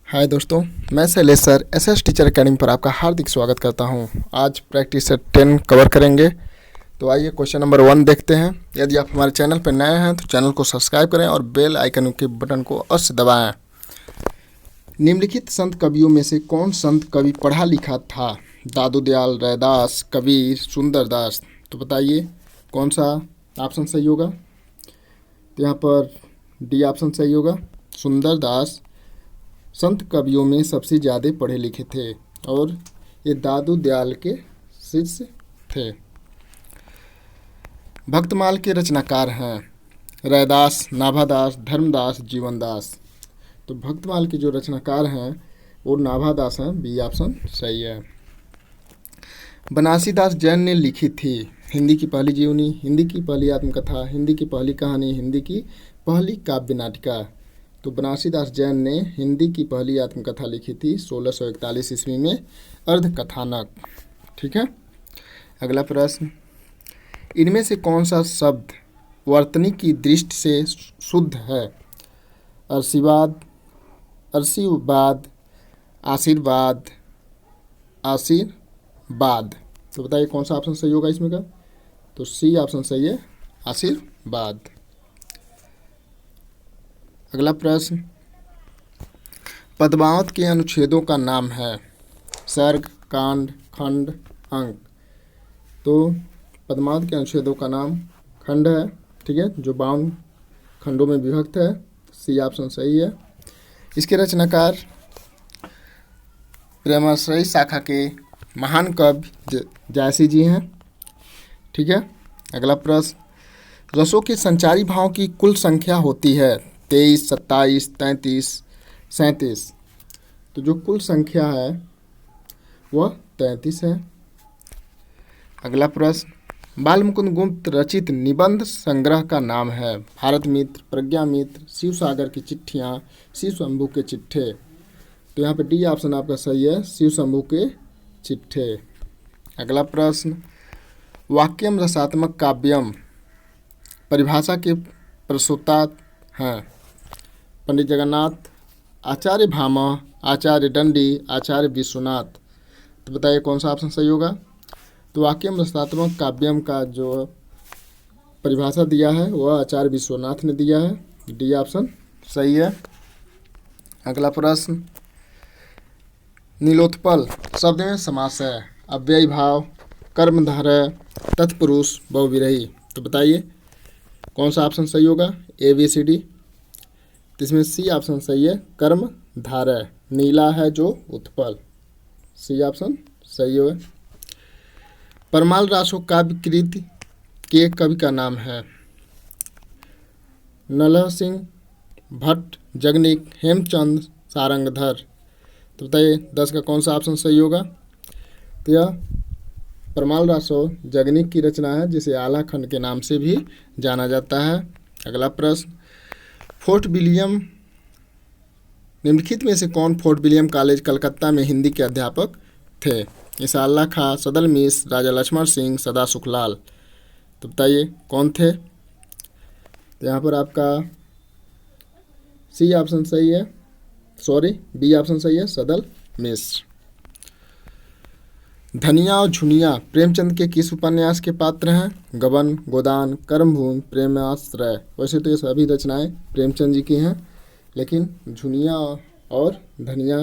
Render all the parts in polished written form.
हाय दोस्तों, मैं Shailesh sir SS teacher academy पर आपका हार्दिक स्वागत करता हूं। आज प्रैक्टिस सेट 10 कवर करेंगे। तो आइए क्वेश्चन नंबर 1 देखते हैं। यदि आप हमारे चैनल पर नए हैं तो चैनल को सब्सक्राइब करें और बेल आइकन के बटन को अवश्य दबाएं। निम्नलिखित संत कवियों में से कौन संत कवि पढ़ा लिखा था? दादू दयाल, रैदास, कबीर, सुंदरदास। तो बताइए कौन सा ऑप्शन सही होगा? तो यहाँ पर डी ऑप्शन सही होगा। सुंदरदास संत कवियों में सबसे ज़्यादा पढ़े लिखे थे और ये दादू दयाल के शिष्य थे। भक्तमाल के रचनाकार हैं रैदास, नाभादास, धर्मदास, जीवनदास। तो भक्तमाल के जो रचनाकार हैं वो नाभादास हैं। बी ऑप्शन सही है। बनारसीदास जैन ने लिखी थी हिंदी की पहली जीवनी, हिंदी की पहली आत्मकथा, हिंदी की पहली कहानी, हिंदी की पहली काव्य नाटिका। तो बनारसीदास जैन ने हिंदी की पहली आत्मकथा लिखी थी 1641 ईस्वी में, अर्धकथानक। ठीक है। अगला प्रश्न, इनमें से कौन सा शब्द वर्तनी की दृष्टि से शुद्ध है? अर्शीवाद, अर्शीवाद, आशीर्वाद, आशीर्वाद। तो बताइए कौन सा ऑप्शन सही होगा इसमें का? तो सी ऑप्शन सही है, आशीर्वाद। अगला प्रश्न, पद्मावत के अनुच्छेदों का नाम है सर्ग, कांड, खंड, अंक। तो पद्मावत के अनुच्छेदों का नाम खंड है। ठीक है, जो 52 खंडों में विभक्त है। सी ऑप्शन सही है। इसके रचनाकार प्रेमाश्रयी शाखा के महान कवि जायसी जी हैं। ठीक है। अगला प्रश्न, रसों के संचारी भाव की कुल संख्या होती है 23, 27, 33, 37। तो जो कुल संख्या है वह 33 है। अगला प्रश्न, बाल मुकुंद गुप्त रचित निबंध संग्रह का नाम है भारत मित्र, प्रज्ञा मित्र, शिव सागर की चिट्ठियाँ, शिव शंभू के चिट्ठे। तो यहाँ पे डी ऑप्शन आपका सही है, शिव शंभू के चिट्ठे। अगला प्रश्न, वाक्यम रसात्मक काव्यम परिभाषा के प्रसूता हैं पंडित जगन्नाथ, आचार्य भामा, आचार्य दंडी, आचार्य विश्वनाथ। तो बताइए कौन सा ऑप्शन सही होगा? तो वाक्यम रसात्मक काव्यम का जो परिभाषा दिया है वह आचार्य विश्वनाथ ने दिया है। डी ऑप्शन सही है। अगला प्रश्न, नीलोत्पल शब्द में समास है अव्ययी भाव, कर्मधारय, तत्पुरुष, बहुविरही। तो बताइए कौन सा ऑप्शन सही होगा? A B C D. तो इसमें सी ऑप्शन सही है, कर्म धारय। नीला है जो उत्पल। सी ऑप्शन सही है। परमाल रासो काव्य कृति के कवि का नाम है नरह सिंह, भट्ट, जगनिक, हेमचंद, सारंगधर। तो बताइए 10 का कौन सा ऑप्शन सही होगा? तो यह परमाल रासो जगनिक की रचना है जिसे आला खंड के नाम से भी जाना जाता है। अगला प्रश्न, फोर्ट विलियम निम्नलिखित में से कौन फोर्ट विलियम कॉलेज कलकत्ता में हिंदी के अध्यापक थे? ईसा खां, सदल मिश्र, राजा लक्ष्मण सिंह, सदा सुखलाल। तो बताइए कौन थे? तो यहाँ पर आपका सी ऑप्शन सही है, सॉरी बी ऑप्शन सही है, सदल मिश्र। धनिया और झुनिया प्रेमचंद के किस उपन्यास के पात्र हैं? गबन, गोदान, कर्मभूमि, प्रेमाश्रय। वैसे तो ये सभी रचनाएं प्रेमचंद जी की हैं, लेकिन झुनिया और धनिया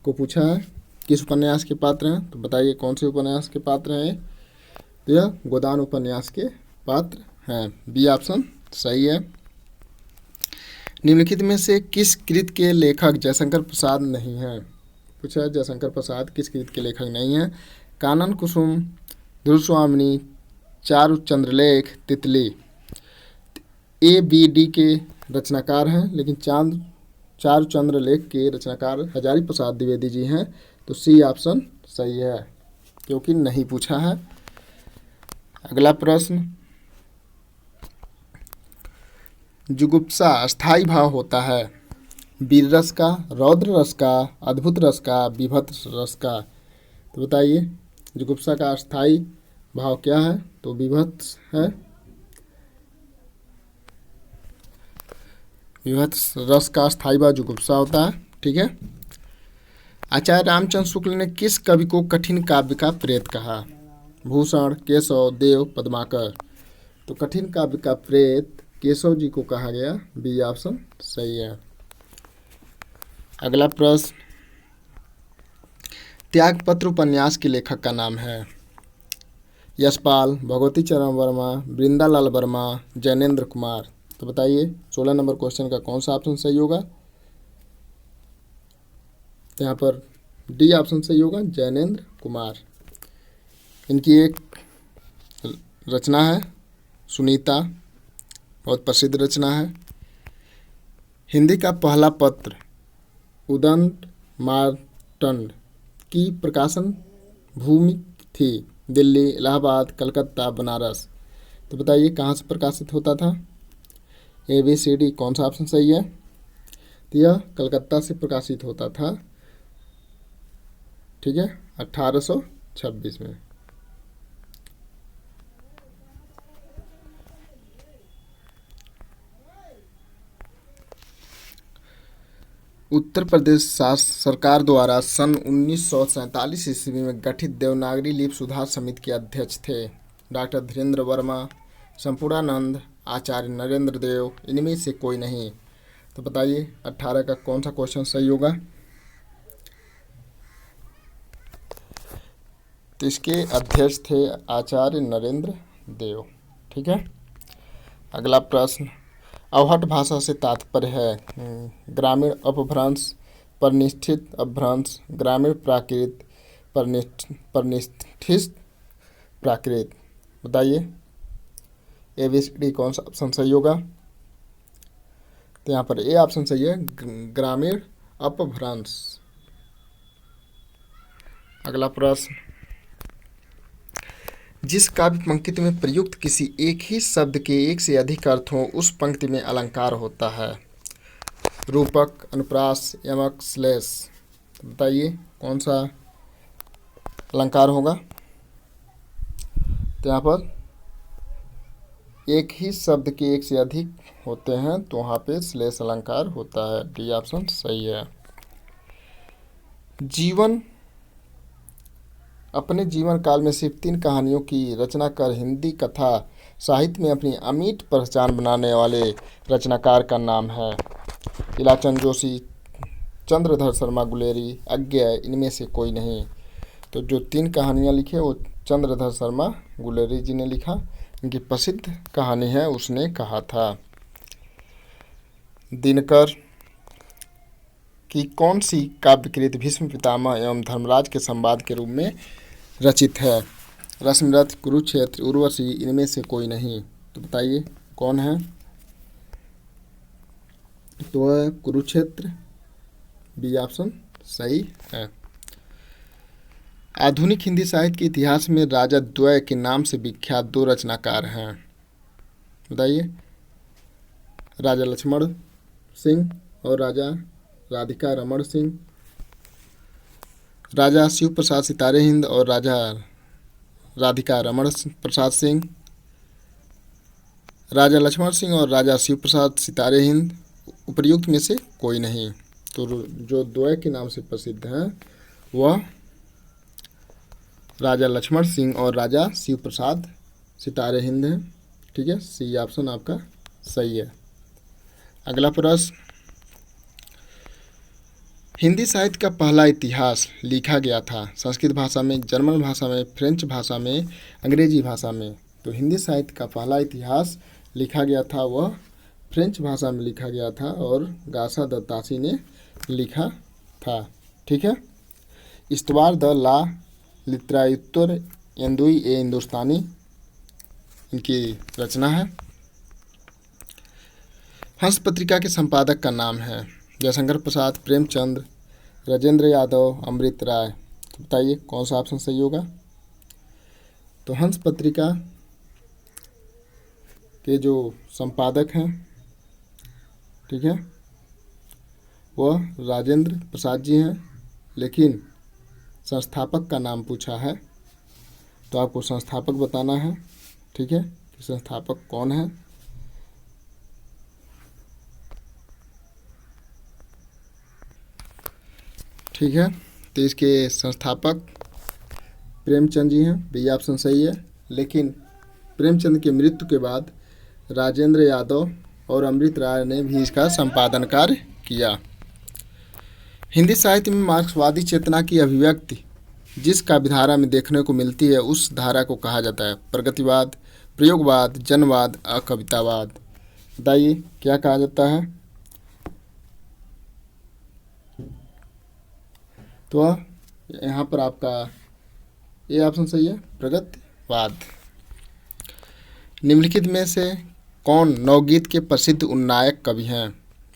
को पूछा है किस उपन्यास के पात्र हैं। तो बताइए कौन से उपन्यास के पात्र हैं? तो यह गोदान उपन्यास के पात्र हैं। बी ऑप्शन सही है। निम्नलिखित में से किस कृत के लेखक जयशंकर प्रसाद नहीं हैं? पूछा है जयशंकर प्रसाद किस कृत के लेखक नहीं हैं? कानन कुसुम, ध्रुवस्वामिनी, चारु चंद्रलेख, तितली। ए बी डी के रचनाकार हैं, लेकिन चारु चंद्रलेख के रचनाकार हजारी प्रसाद द्विवेदी जी हैं। तो सी ऑप्शन सही है, क्योंकि नहीं पूछा है। अगला प्रश्न, जुगुप्सा अस्थाई भाव होता है वीर रस का, रौद्र रस का, अद्भुत रस का, विभत्स रस का। तो बताइए जुगुप्सा का अस्थाई भाव क्या है? तो विभत्स है। विभत्स रस का अस्थाई भाव जुगुप्सा होता है। ठीक है। आचार्य रामचंद्र शुक्ल ने किस कवि को कठिन काव्य का प्रेत कहा? भूषण, केशव, देव, पद्माकर। तो कठिन काव्य का प्रेत केशव जी को कहा गया। बी ऑप्शन सही है। अगला प्रश्न, त्यागपत्र उपन्यास के लेखक का नाम है? यशपाल, भगवती चरण वर्मा, वृंदालाल वर्मा, जैनेन्द्र कुमार। तो बताइए 16 नंबर क्वेश्चन का कौन सा ऑप्शन सही होगा? यहाँ पर डी ऑप्शन सही होगा, जैनेन्द्र कुमार। इनकी एक रचना है सुनीता, बहुत प्रसिद्ध रचना है। हिंदी का पहला पत्र उदंत मार्तंड की प्रकाशन भूमि थी? दिल्ली, इलाहाबाद, कलकत्ता, बनारस। तो बताइए कहाँ से प्रकाशित होता था? ए बी सी डी, कौन सा ऑप्शन सही है? तो यह कलकत्ता से प्रकाशित होता था, ठीक है, 1826 में। उत्तर प्रदेश सरकार द्वारा सन 1947 ईस्वी में गठित देवनागरी लिपि सुधार समिति के अध्यक्ष थे डॉक्टर धीरेन्द्र वर्मा, संपूर्णानंद, आचार्य नरेंद्र देव। इनमें से कोई नहीं। तो बताइए 18 का कौन सा क्वेश्चन सही होगा? तो इसके अध्यक्ष थे आचार्य नरेंद्र देव, ठीक है। अगला प्रश्न, अवहट भाषा से तात्पर्य है ग्रामीण अपभ्रंश, परिनिष्ठित अपभ्रंश, ग्रामीण प्राकृत, परिनिष्ठित प्राकृत। बताइए ए बी सी डी कौन सा ऑप्शन सही होगा? तो यहाँ पर ए ऑप्शन सही है, ग्रामीण अपभ्रंश। अगला प्रश्न, जिस काव्य पंक्ति में प्रयुक्त किसी एक ही शब्द के एक से अधिक अर्थ हों उस पंक्ति में अलंकार होता है? रूपक, अनुप्रास, यमक, श्लेष। तो बताइए कौन सा अलंकार होगा? तो यहाँ पर एक ही शब्द के एक से अधिक होते हैं तो वहाँ पे श्लेष अलंकार होता है। डी ऑप्शन सही है। अपने जीवन काल में सिर्फ 3 कहानियों की रचना कर हिंदी कथा साहित्य में अपनी अमिट पहचान बनाने वाले रचनाकार का नाम है? इलाचंद जोशी, चंद्रधर शर्मा गुलेरी, अज्ञेय। इनमें से कोई नहीं। तो जो 3 कहानियाँ लिखे वो चंद्रधर शर्मा गुलेरी जी ने लिखा। इनकी प्रसिद्ध कहानी है उसने कहा था। दिनकर की कौन सी काव्यकृत भीष्म पितामह एवं धर्मराज के संवाद के रूप में रचित है? रश्मिरथ, कुरुक्षेत्र, उर्वशी। इनमें से कोई नहीं। तो बताइए कौन है? तो है कुरुक्षेत्र। बी ऑप्शन सही है। आधुनिक हिंदी साहित्य के इतिहास में राजा द्वय के नाम से विख्यात 2 रचनाकार हैं। बताइए राजा लक्ष्मण सिंह और राजा राधिका रमण सिंह। राजा शिव प्रसाद सितारे हिंद और राजा राधिका रमण प्रसाद सिंह। राजा लक्ष्मण सिंह और राजा शिव प्रसाद सितारे हिंद उपर्युक्त में से कोई नहीं। तो जो द्वय के नाम से प्रसिद्ध हैं वह राजा लक्ष्मण सिंह और राजा शिव प्रसाद सितारे हिंद हैं, ठीक है। सी ऑप्शन आपका सही है। अगला प्रश्न, हिंदी साहित्य का पहला इतिहास लिखा गया था संस्कृत भाषा में, जर्मन भाषा में, फ्रेंच भाषा में, अंग्रेजी भाषा में? तो हिंदी साहित्य का पहला इतिहास लिखा गया था वह फ्रेंच भाषा में लिखा गया था और गासा दत्तासी ने लिखा था, ठीक है। इस्तवार द ला लिटरेचर एंदुई ए हिंदुस्तानी इनकी रचना है। हंस पत्रिका के संपादक का नाम है? जयशंकर प्रसाद, प्रेमचंद, राजेंद्र यादव, अमृत राय। तो बताइए कौन सा ऑप्शन सही होगा? तो हंस पत्रिका के जो संपादक हैं, ठीक है, वह राजेंद्र प्रसाद जी हैं, लेकिन संस्थापक का नाम पूछा है तो आपको संस्थापक बताना है, ठीक है, कि संस्थापक कौन है। ठीक है, तो इसके संस्थापक प्रेमचंद जी हैं, बी ऑप्शन सही है। लेकिन प्रेमचंद की मृत्यु के बाद राजेंद्र यादव और अमृत राय ने भी इसका संपादन कार्य किया। हिंदी साहित्य में मार्क्सवादी चेतना की अभिव्यक्ति जिस काव्यधारा में देखने को मिलती है उस धारा को कहा जाता है? प्रगतिवाद, प्रयोगवाद, जनवाद, अकवितावाद। बताइए क्या कहा जाता है? तो यहाँ पर आपका ये ऑप्शन सही है, प्रगतिवाद। निम्नलिखित में से कौन नवगीत के प्रसिद्ध उन्नायक कवि हैं?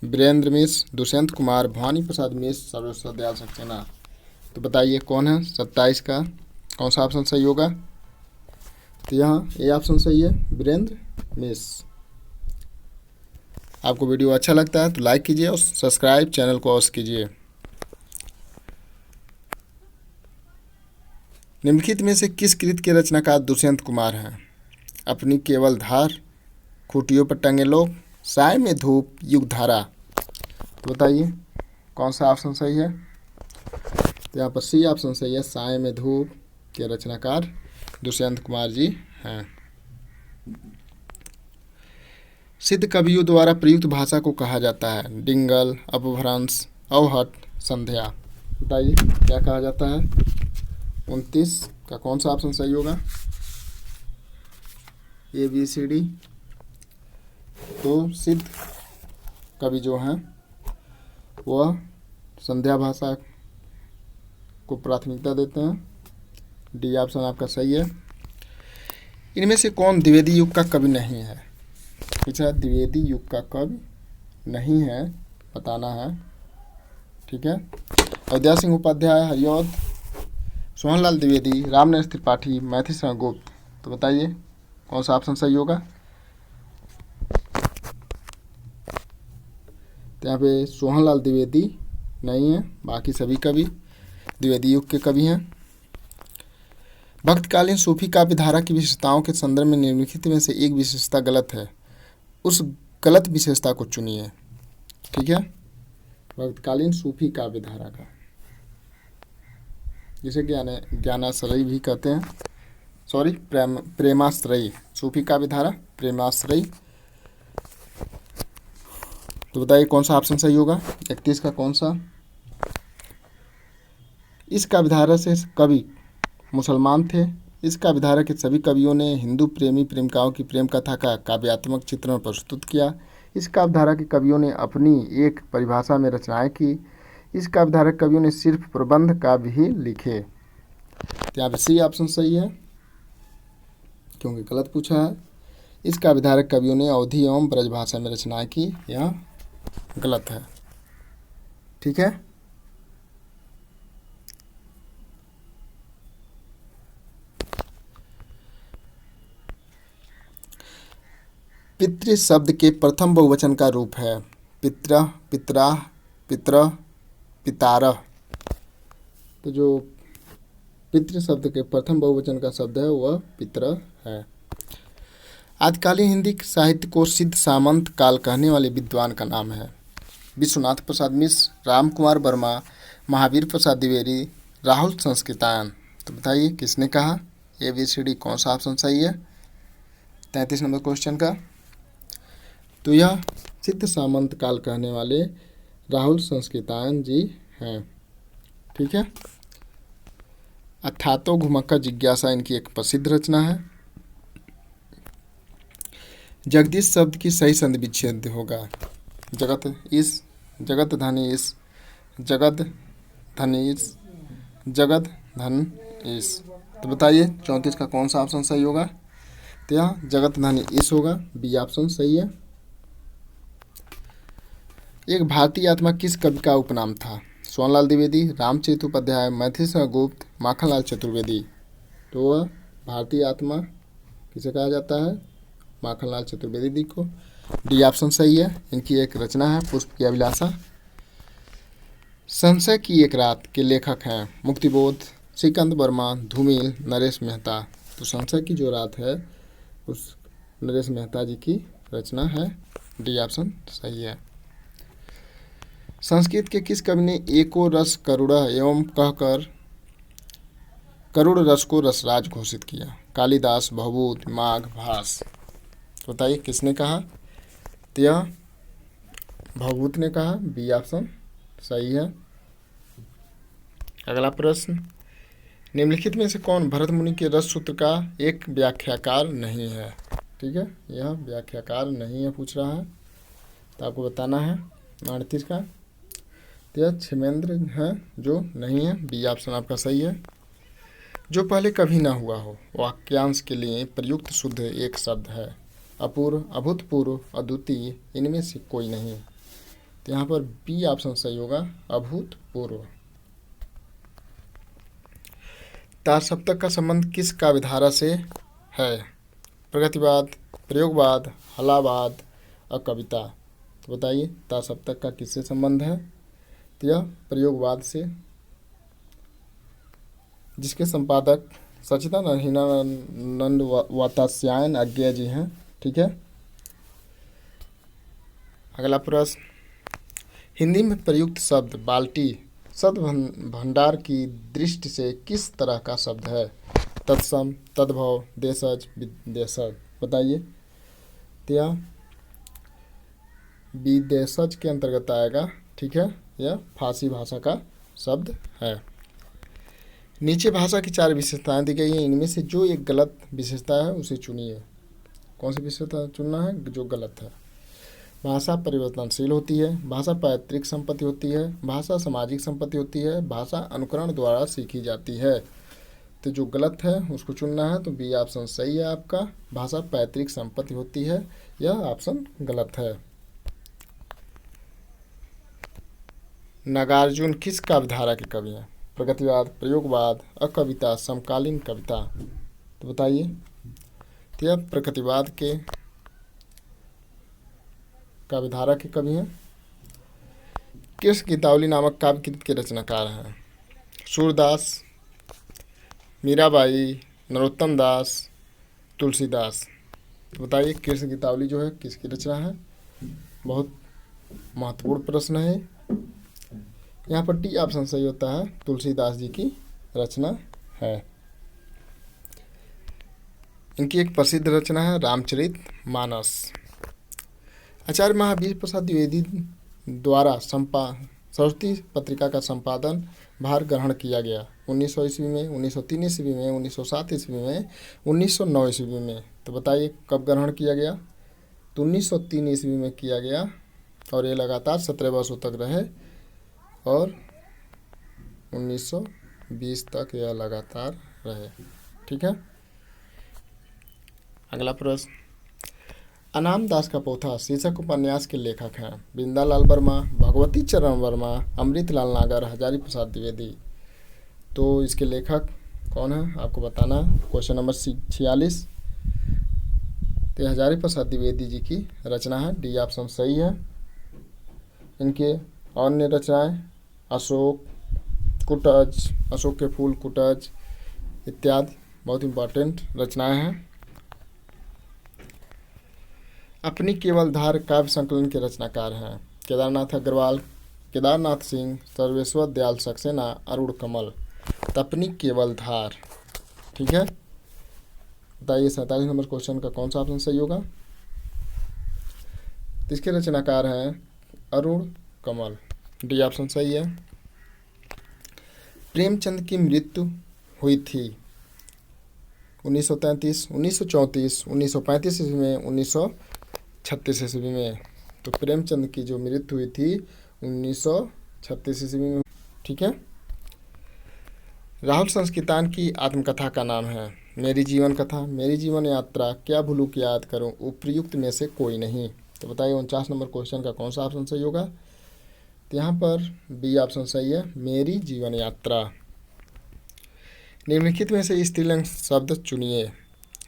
वीरेंद्र मिश्र, दुष्यंत कुमार, भवानी प्रसाद मिश्र, सर्वेश्वर दयाल सक्सेना। तो बताइए कौन है? 27 का कौन सा ऑप्शन सही होगा? तो यहाँ ये ऑप्शन सही है, वीरेंद्र मिश्र। आपको वीडियो अच्छा लगता है तो लाइक कीजिए और सब्सक्राइब चैनल को अवश्य कीजिए। निम्नलिखित में से किस कृत के रचनाकार दुष्यंत कुमार हैं? अपनी केवल धार, खूंटियों पर टंगे लोग, साय में धूप, युग धारा। तो बताइए कौन सा ऑप्शन सही है? तो यहाँ पर सी ऑप्शन सही है, साय में धूप के रचनाकार दुष्यंत कुमार जी हैं। सिद्ध कवियों द्वारा प्रयुक्त भाषा को कहा जाता है? डिंगल, अपभ्रंश, अवहट, संध्या। बताइए क्या कहा जाता है? 29 का कौन सा ऑप्शन सही होगा? A B C D. तो सिद्ध कवि जो हैं वह संध्या भाषा को प्राथमिकता देते हैं। डी ऑप्शन आपका सही है। इनमें से कौन द्विवेदी युग का कवि नहीं है? पूछा द्विवेदी युग का कवि नहीं है, बताना है। ठीक है, अयोध्या सिंह उपाध्याय, हरिऔध, सोहनलाल द्विवेदी, रामनरेश त्रिपाठी, मैथिली शरण गुप्त। तो बताइए कौन सा ऑप्शन सही होगा? तो यहाँ पे सोहनलाल द्विवेदी नहीं है, बाकी सभी कवि द्विवेदी युग के कवि हैं। भक्तकालीन सूफी काव्य धारा की विशेषताओं के संदर्भ में निम्नलिखित में से एक विशेषता गलत है, उस गलत विशेषता को चुनिए। ठीक है, भक्तकालीन सूफी काव्य धारा का, जिसे ज्ञानाश्रयी भी कहते हैं, सॉरी प्रेमाश्रयी, सूफी काव्य धारा प्रेमाश्रयी। तो बताइए कौन सा ऑप्शन सही होगा? 31 का कौन सा? इस काव्यधारा से कवि मुसलमान थे। इस काव्यधारा के सभी कवियों ने हिंदू प्रेमी प्रेमिकाओं की प्रेम कथा का काव्यात्मक चित्रण प्रस्तुत किया। इस काव्यधारा के कवियों ने अपनी एक परिभाषा में रचनाएं की। इस काव्यधारा के कवियों ने सिर्फ प्रबंध काव्य ही लिखे। तो यहाँ पे सी ऑप्शन सही है, क्योंकि गलत पूछा है। इस काव्यधारा के कवियों ने अवधी एवं ब्रजभाषा में रचनाएं की, यह गलत है। ठीक है, पितृ शब्द के प्रथम बहुवचन का रूप है? पितरः, पितराः, पितरः, पितारः। तो जो पितृ शब्द के प्रथम बहुवचन का शब्द है वह पितरः है। आदिकालीन हिंदी साहित्य को सिद्ध सामंत काल कहने वाले विद्वान का नाम है? विश्वनाथ प्रसाद मिश्र, राम कुमार वर्मा, महावीर प्रसाद द्विवेदी, राहुल संस्कृतायन। तो बताइए किसने कहा? ए बी सी डी कौन सा ऑप्शन सही है 33 नंबर क्वेश्चन का? तो यह सिद्ध सामंत काल कहने वाले राहुल संस्कृतायन जी हैं। ठीक है, अथातो घुमक्का जिज्ञासा इनकी एक प्रसिद्ध रचना है। जगदीश शब्द की सही संधि विच्छेद होगा? जगत ईश, जगत धन ईश, जगत धन ईश, जगत धन ईश। तो बताइए 34 का कौन सा ऑप्शन सही होगा? तो यह जगत धन ईश होगा, बी ऑप्शन सही है। एक भारतीय आत्मा किस कवि का उपनाम था? सोहनलाल द्विवेदी, रामचरित उपाध्याय, मैथिली शरण गुप्त, माखनलाल चतुर्वेदी। तो वह भारतीय आत्मा किसे कहा जाता है? माखनलाल चतुर्वेदी को। डी ऑप्शन सही है। इनकी एक रचना है पुष्प की अभिलाषा। संशय की एक रात के लेखक हैं? मुक्तिबोध, श्रीकांत वर्मा, धूमिल, नरेश मेहता। तो संशय की जो रात है उस नरेश मेहता जी की रचना है। डी ऑप्शन सही है। संस्कृत के किस कवि ने एको रस करुण एवं कहकर करुण रस को रसराज घोषित किया? कालिदास, भवभूत, माघ, भास। तो बताइए किसने कहा? तो यह भवभूत ने कहा। बी ऑप्शन सही है। अगला प्रश्न, निम्नलिखित में से कौन भरत मुनि के रस सूत्र का एक व्याख्याकार नहीं है? ठीक है, यह व्याख्याकार नहीं है पूछ रहा है, तो आपको बताना है 38 का। तो यह क्षेमेंद्र है जो नहीं है। बी ऑप्शन आपका सही है। जो पहले कभी ना हुआ हो वाक्यांश के लिए प्रयुक्त शुद्ध एक शब्द है। अपूर्व, अभूतपूर्व, अद्वितीय, इनमें से कोई नहीं। तो यहाँ पर बी ऑप्शन सही होगा, अभूतपूर्व। तार सप्तक का संबंध किस काव्यधारा से है? प्रगतिवाद, प्रयोगवाद, हलावाद और कविता। तो बताइए तार सप्तक का किससे संबंध है? तो यह प्रयोगवाद से, जिसके संपादक सच्चिदानंद हीनानंद वात्स्यायन अज्ञेय जी हैं। ठीक है। अगला प्रश्न, हिंदी में प्रयुक्त शब्द बाल्टी शब्द भंडार की दृष्टि से किस तरह का शब्द है? तत्सम, तद्भव, देशज, विदेशज। बताइए। तो यह विदेशज के अंतर्गत आएगा। ठीक है, यह फारसी भाषा का शब्द है। नीचे भाषा की 4 विशेषताएं दी गई हैं, इनमें से जो एक गलत विशेषता है उसे चुनिए। कौन सी विशेषता चुनना है जो गलत है? भाषा परिवर्तनशील होती है, भाषा पैतृक संपत्ति होती है, भाषा सामाजिक संपत्ति होती है, भाषा अनुकरण द्वारा सीखी जाती है। तो जो गलत है उसको चुनना है। तो बी ऑप्शन सही है आपका, भाषा पैतृक संपत्ति होती है। यह ऑप्शन गलत है। नागार्जुन किस काव्यधारा के कवि हैं? प्रगतिवाद, प्रयोगवाद, अकविता, समकालीन कविता। तो बताइए। तो यह प्रगतिवाद के काव्यधारा के कवि हैं। किस गीतावली नामक काव्य कृत के रचनाकार हैं? सूरदास, मीराबाई, नरोत्तम दास, तुलसीदास। तो बताइए किस गीतावली जो है किसकी रचना है? बहुत महत्वपूर्ण प्रश्न है। यहाँ पर डी ऑप्शन सही होता है, तुलसीदास जी की रचना है। इनकी एक प्रसिद्ध रचना है रामचरित मानस। आचार्य महावीर प्रसाद द्विवेदी द्वारा सरस्वती पत्रिका का संपादन भार ग्रहण किया गया 1900 ईस्वी में, 1903 ईस्वी में, 1907 ईस्वी में, 1909 ईस्वी में। तो बताइए कब ग्रहण किया गया? तो 1903 ईस्वी में किया गया और ये लगातार 17 वर्षों तक रहे और 1920 तक यह लगातार रहे। ठीक है। अगला प्रश्न, अनाम दास का पोथा शीर्षक उपन्यास के लेखक हैं? बिंदालाल वर्मा, भगवती चरण वर्मा, अमृतलाल नागर, हजारी प्रसाद द्विवेदी। तो इसके लेखक कौन है आपको बताना है। Question number 46। तो हजारी प्रसाद द्विवेदी जी की रचना है। डी ऑप्शन सही है। इनके अन्य रचनाएं अशोक, कुटज, अशोक के फूल, कुटज इत्यादि बहुत इंपॉर्टेंट रचनाएं हैं। अपनी केवल धार काव्य संकलन के रचनाकार हैं? केदारनाथ अग्रवाल, केदारनाथ सिंह, सर्वेश्वर दयाल सक्सेना, अरुण कमल। अपनी केवल धार। ठीक है। बताइए 47 नंबर क्वेश्चन का कौन सा ऑप्शन सही होगा? तो इसके रचनाकार हैं अरुण कमल। डी ऑप्शन सही है। प्रेमचंद की मृत्यु हुई थी 1933, 1934, 1935 ईस्वी में, 1936 ईस्वी में। तो प्रेमचंद की जो मृत्यु हुई थी 1936 ईस्वी में। ठीक है। राहुल संस्कृतान की आत्मकथा का नाम है? मेरी जीवन कथा, मेरी जीवन यात्रा, क्या भूलूं क्या याद करूं, उपर्युक्त में से कोई नहीं। तो बताइए 49 नंबर क्वेश्चन का कौन सा ऑप्शन सही होगा? तो यहाँ पर बी ऑप्शन सही है, मेरी जीवन यात्रा। निम्नलिखित में से स्त्रीलिंग शब्द चुनिए।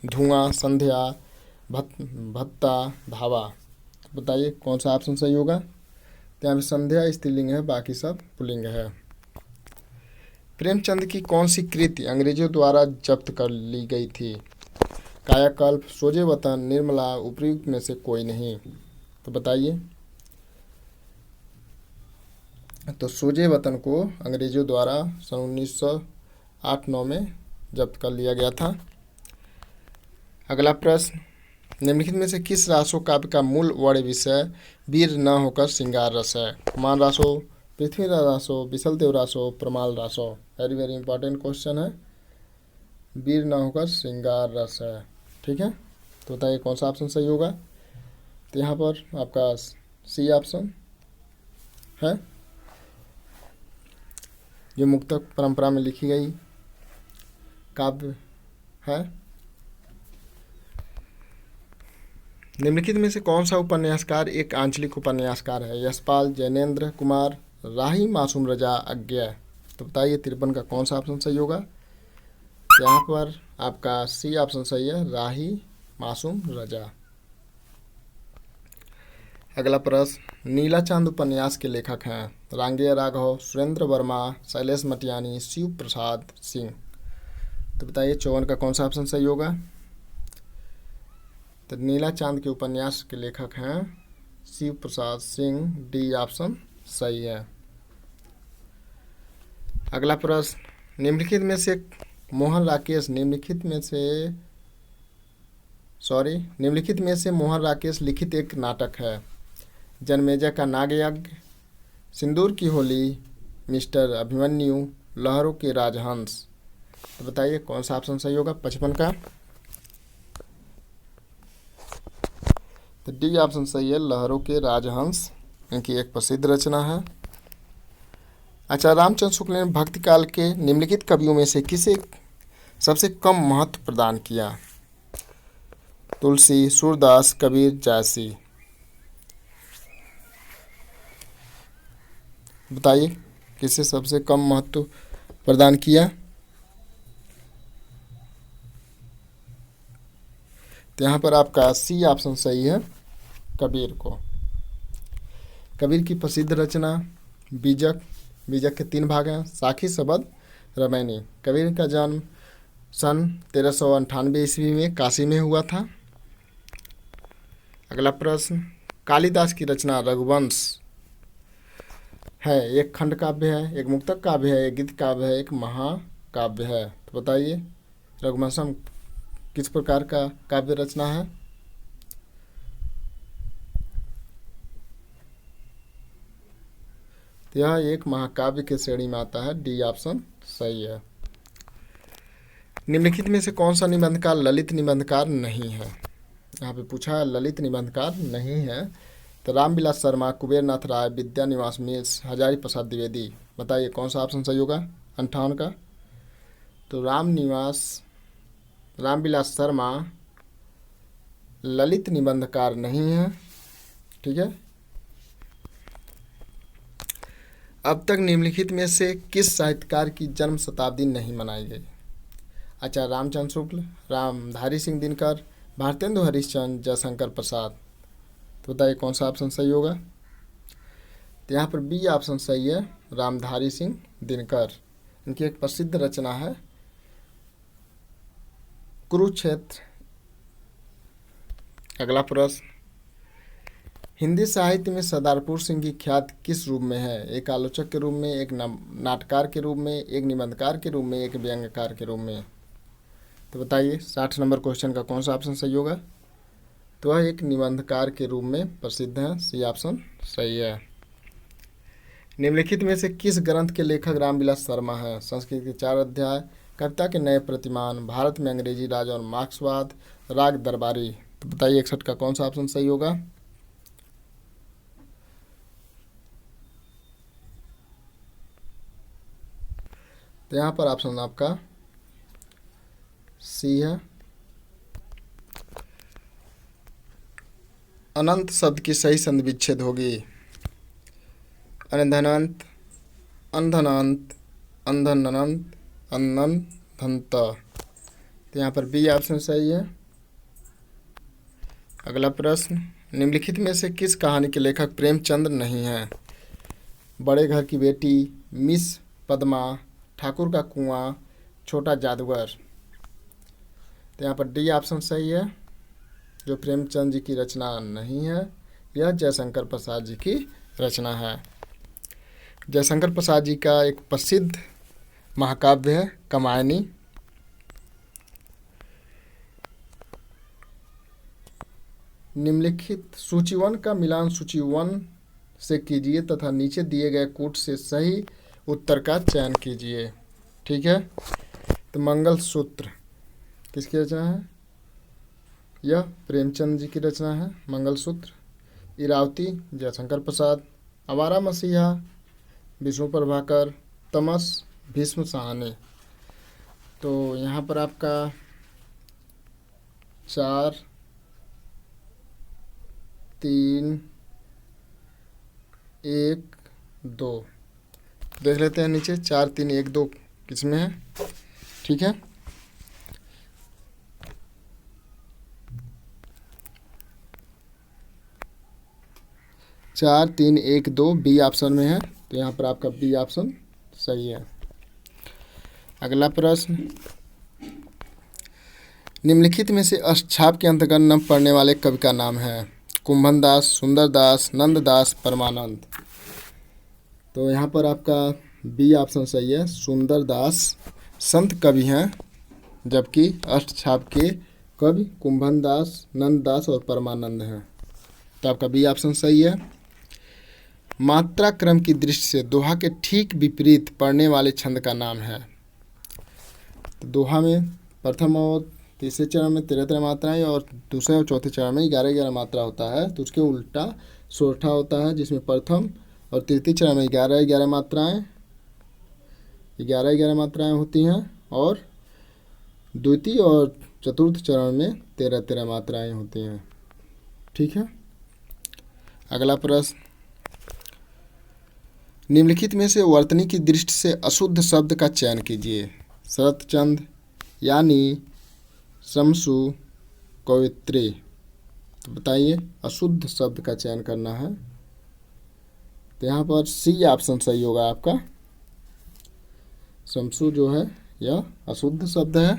धुआं, संध्या, भत्ता, धावा। तो बताइए कौन सा ऑप्शन सही होगा? तो यहाँ पर संध्या स्त्रीलिंग है, बाकी सब पुल्लिंग है। प्रेमचंद की कौन सी कृति अंग्रेजों द्वारा जब्त कर ली गई थी? कायाकल्प, सोजे वतन, निर्मला, उपर्युक्त में से कोई नहीं। तो बताइए। तो सोजे वतन को अंग्रेजों द्वारा सन 1908-9 में जब्त कर लिया गया था। अगला प्रश्न, निम्नलिखित में से किस रासो काव्य का मूल वर्ण विषय वीर न होकर श्रृंगार रस है? Kumar Raso, Prithviraj Raso, Visaldev Raso, Pramal Raso. Very very important question है। वीर न होकर श्रृंगार रस है। ठीक है, तो बताइए कौन सा ऑप्शन सही होगा? तो यहाँ पर आपका सी ऑप्शन है, जो मुक्तक परंपरा में लिखी गई काव्य है। निम्नलिखित में से कौन सा उपन्यासकार एक आंचलिक उपन्यासकार है? यशपाल, जैनेन्द्र कुमार, राही, मासूम रजा, अज्ञा। तो बताइए 53 का कौन सा ऑप्शन सही होगा? यहाँ पर आपका सी ऑप्शन सही है, राही मासूम रजा। अगला प्रश्न, नीला चांद उपन्यास के लेखक हैं? रांगेय राघव, सुरेंद्र वर्मा, शैलेश मटियानी, शिव प्रसाद सिंह। तो बताइए 54 का कौन सा ऑप्शन सही होगा? तो नीला चांद के उपन्यास के लेखक हैं शिव प्रसाद सिंह, डी ऑप्शन सही है। अगला प्रश्न, निम्नलिखित में से मोहन मोहन राकेश लिखित एक नाटक है? जनमेजय का नागयज्ञ, सिंदूर की होली, मिस्टर अभिमन्यु, लहरों के राजहंस। तो बताइए कौन सा ऑप्शन सही होगा 55 का? तो डी ऑप्शन सही है, लहरों के राजहंस इनकी एक प्रसिद्ध रचना है। अच्छा, रामचंद्र शुक्ल ने भक्ति काल के निम्नलिखित कवियों में से किसे सबसे कम महत्व प्रदान किया? तुलसी, सूरदास, कबीर, जायसी। बताइए किसे सबसे कम महत्व प्रदान किया? तो यहाँ पर आपका सी ऑप्शन सही है, कबीर को। कबीर की प्रसिद्ध रचना बीजक, बीजक के 3 भाग हैं, साखी, शबद, रामायणी। कबीर का जन्म सन 1398 ईस्वी में काशी में हुआ था। अगला प्रश्न, कालिदास की रचना रघुवंश है, एक खंड काव्य है, एक मुक्तक काव्य है, एक गीत काव्य है, एक महाकाव्य है। तो बताइए रघुवंशम किस प्रकार का काव्य रचना है? तो यह एक महाकाव्य के श्रेणी में आता है, डी ऑप्शन सही है। निम्नलिखित में से कौन सा निबंधकार ललित निबंधकार नहीं है? यहाँ पे पूछा है ललित निबंधकार नहीं है। तो रामविलास शर्मा, कुबेरनाथ राय, विद्यानिवास मिश्र, हजारी प्रसाद द्विवेदी। बताइए कौन सा ऑप्शन सही होगा 58 का? तो रामविलास शर्मा ललित निबंधकार नहीं है। ठीक है, अब तक निम्नलिखित में से किस साहित्यकार की जन्म शताब्दी नहीं मनाई गई? अच्छा, रामचंद्र शुक्ल, रामधारी सिंह दिनकर, भारतेंदु हरिश्चंद्र, जयशंकर प्रसाद। तो बताइए कौन सा ऑप्शन सही होगा? तो यहाँ पर बी ऑप्शन सही है, रामधारी सिंह दिनकर। इनकी एक प्रसिद्ध रचना है कुरुक्षेत्र। अगला प्रश्न, हिंदी साहित्य में सरदारपुर सिंह की ख्याति किस रूप में है? एक आलोचक के रूप में, एक नाटककार के रूप में, एक निबंधकार के रूप में, एक व्यंग्यकार के रूप में। तो बताइए 60 नंबर क्वेश्चन का कौन सा ऑप्शन सही होगा? तो वह एक निबंधकार के रूप में प्रसिद्ध है, सी ऑप्शन सही है। निम्नलिखित में से किस ग्रंथ के लेखक रामविलास शर्मा हैं? संस्कृत के 4 अध्याय, कविता के नए प्रतिमान, भारत में अंग्रेजी राज और मार्क्सवाद, राग दरबारी। तो बताइए 61 का कौन सा ऑप्शन सही होगा? तो यहाँ पर ऑप्शन आपका सी है, अनंत शब्द की सही संधि विच्छेद होगी अनधनंत, अंधनंत, अंधनंत, अनंत। तो यहाँ पर बी ऑप्शन सही है। अगला प्रश्न, निम्नलिखित में से किस कहानी के लेखक प्रेमचंद नहीं हैं? बड़े घर की बेटी, मिस पद्मा, ठाकुर का कुआं, छोटा जादूगर। तो यहाँ पर डी ऑप्शन सही है, जो प्रेमचंद जी की रचना नहीं है, यह जयशंकर प्रसाद जी की रचना है। जयशंकर प्रसाद जी का एक प्रसिद्ध महाकाव्य है कामायनी। निम्नलिखित सूची 1 का मिलान सूची 1 से कीजिए तथा नीचे दिए गए कूट से सही उत्तर का चयन कीजिए। ठीक है, तो मंगलसूत्र किसकी रचना है? यह प्रेमचंद जी की रचना है मंगलसूत्र। इरावती जयशंकर प्रसाद। आवारा मसीहा विष्णु प्रभाकर। तमस भीष्म साहनी। तो यहाँ पर आपका 4 3 1 2 देख लेते हैं नीचे 4 3 1 2 किसमें है। ठीक है, चार 3 1 2 बी ऑप्शन में है, तो यहाँ पर आपका बी ऑप्शन सही है। अगला प्रश्न, निम्नलिखित में से अष्टछाप के अंतर्गत न पढ़ने वाले कवि का नाम है? कुंभन दास, सुंदर दास, नंद दास, परमानंद। तो यहाँ पर आपका बी ऑप्शन सही है। सुंदर दास संत कवि हैं, जबकि अष्टछाप के कवि कुंभन दास, नंद दास और परमानंद हैं। तो आपका बी ऑप्शन सही है। मात्रा क्रम की दृष्टि से दोहा के ठीक विपरीत पढ़ने वाले छंद का नाम है? तो दोहा में प्रथम और तीसरे चरण में 13 मात्राएं और दूसरे और चौथे चरण में 11 मात्रा होता है, तो उसके उल्टा सोरठा होता है, जिसमें प्रथम और तृतीय चरण में 11 मात्राएं होती हैं और द्वितीय और चतुर्थ चरण में 13 मात्राएं होती हैं। ठीक है, अगला प्रश्न, निम्नलिखित में से वर्तनी की दृष्टि से अशुद्ध शब्द का चयन कीजिए? शरतचंद, यानी, शमसु, कवित्री। तो बताइए, अशुद्ध शब्द का चयन करना है, तो यहाँ पर सी ऑप्शन सही होगा आपका। शमसु जो है यह अशुद्ध शब्द है।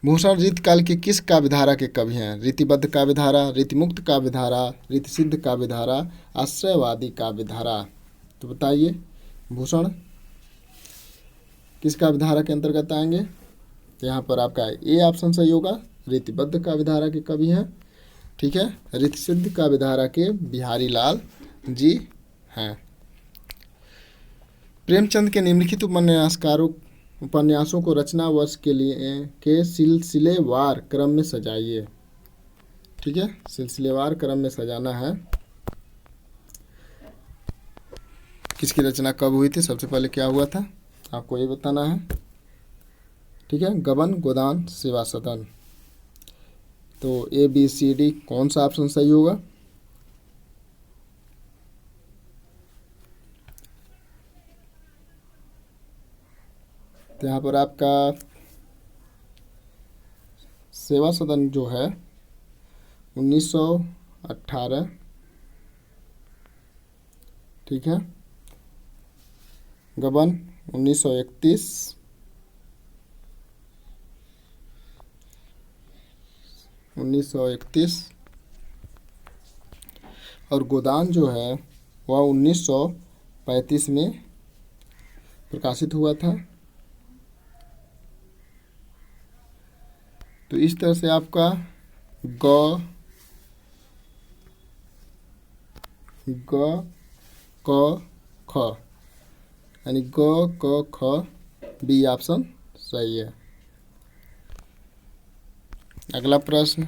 भूषण रीतिकाल के किस काव्यधारा के कवि हैं? रीतिबद्ध काव्यधारा, रीतिमुक्त काव्यधारा, रीतिसिद्ध काव्यधारा, आश्रयवादी काव्यधारा। तो बताइए, भूषण किस काव्यधारा के अंतर्गत आएंगे? तो यहाँ पर आपका ए ऑप्शन सही होगा, रीतिबद्ध काव्यधारा के कवि हैं। ठीक है, रीतिसिद्ध काव्यधारा के बिहारी लाल जी हैं। प्रेमचंद के निम्नलिखित उपन्यासों को रचना वर्ष के सिलसिलेवार क्रम में सजाइए। ठीक है, सिलसिलेवार क्रम में सजाना है। किसकी रचना कब हुई थी, सबसे पहले क्या हुआ था, आपको ये बताना है। ठीक है, गबन, गोदान, सेवा सदन। तो ए बी सी डी कौन सा ऑप्शन सही होगा? तो यहाँ पर आपका सेवा सदन जो है 1918। ठीक है, गबन 1931, और गोदान जो है वह 1935 में प्रकाशित हुआ था। तो इस तरह से आपका ग क ख यानी ग क ख बी ऑप्शन सही है। अगला प्रश्न,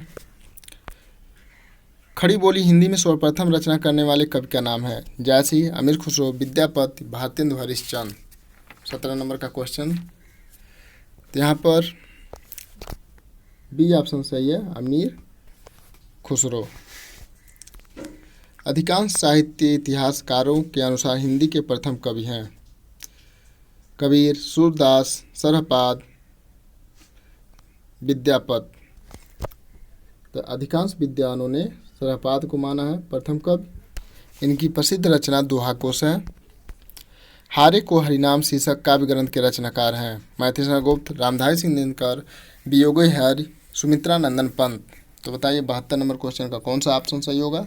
खड़ी बोली हिंदी में सर्वप्रथम रचना करने वाले कवि का नाम है? जायसी, अमीर खुसरो, विद्यापति, भारतेंदु हरिश्चंद्र। 17 नंबर का क्वेश्चन। तो यहाँ पर बी ऑप्शन सही है, अमीर खुसरो। अधिकांश साहित्य इतिहासकारों के अनुसार हिंदी के प्रथम कवि हैं? कबीर, सूरदास, सरहपाद, विद्यापत। तो अधिकांश विद्वानों ने सरहपाद को माना है प्रथम कवि। इनकी प्रसिद्ध रचना दोहा कोश है। हारे को हरिनाम शीर्षक काव्य ग्रंथ के रचनाकार हैं? मैथिली गुप्त, रामधारी सिंह दिनकर, वियोगे हरि, सुमित्रा नंदन पंत। तो बताइए 72 नंबर क्वेश्चन का कौन सा ऑप्शन सही होगा?